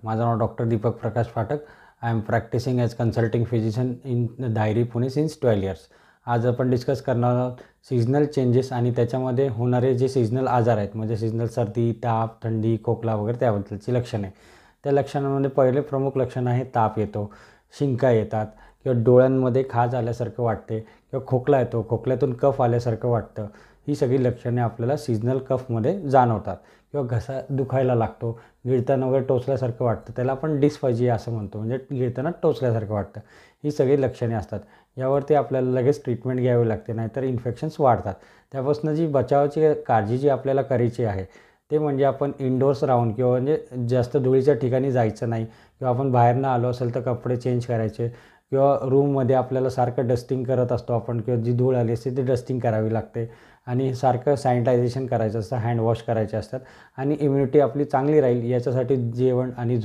माझं नाव doctor Deepak Prakash Phatak. I am practising as consulting physician in Dhayari Pune since 12 years. आज आपण डिस्कस करणार आहोत सीझनल चेंजेस आणि त्याच्यामध्ये होणारे जे सीझनल आजार आहेत, म्हणजे सीझनल सर्दी, ताप, थंडी, खोकला वगैरे त्याबद्दलची लक्षणे. त्या लक्षणांमध्ये पहिले प्रमुख लक्षण आहे ताप येतो, शिंका येतात किंवा डोळ्यांमध्ये खाज आल्यासारखं वाटते किंवा खोकला येतो, खोकल्यातून कफ आल्यासारखं वाटतं. ही सगळी लक्षणे आपल्याला सीझनल कफमध्ये जाणवतात. किंवा घसा दुखायला लागतो, गिळताना वगैरे टोचल्यासारखं वाटतं, त्याला आपण डिस्फॅजिया असं म्हणतो, म्हणजे गिळताना टोचल्यासारखं वाटतं. ही सगळी लक्षणे असतात. यावरती आपल्याला लगेच ट्रीटमेंट घ्यावी लागते, नाहीतर इन्फेक्शन्स वाढतात. त्यापासून जी बचावाची काळजी जी आपल्याला करायची आहे ते म्हणजे आपण इंडोर्स राहून किंवा म्हणजे जास्त धुळीच्या ठिकाणी जायचं नाही, किंवा आपण बाहेरनं आलो असेल तर कपडे चेंज करायचे, किंवा रूममध्ये आपल्याला सारखं डस्टिंग करत असतो आपण, किंवा जी धूळ आली असते ती डस्टिंग करावी लागते. आणि सारखं सॅनिटायझेशन करायचं असतं, हँडवॉश करायचे असतात. आणि इम्युनिटी आपली चांगली राहील याच्यासाठी जेवण आणि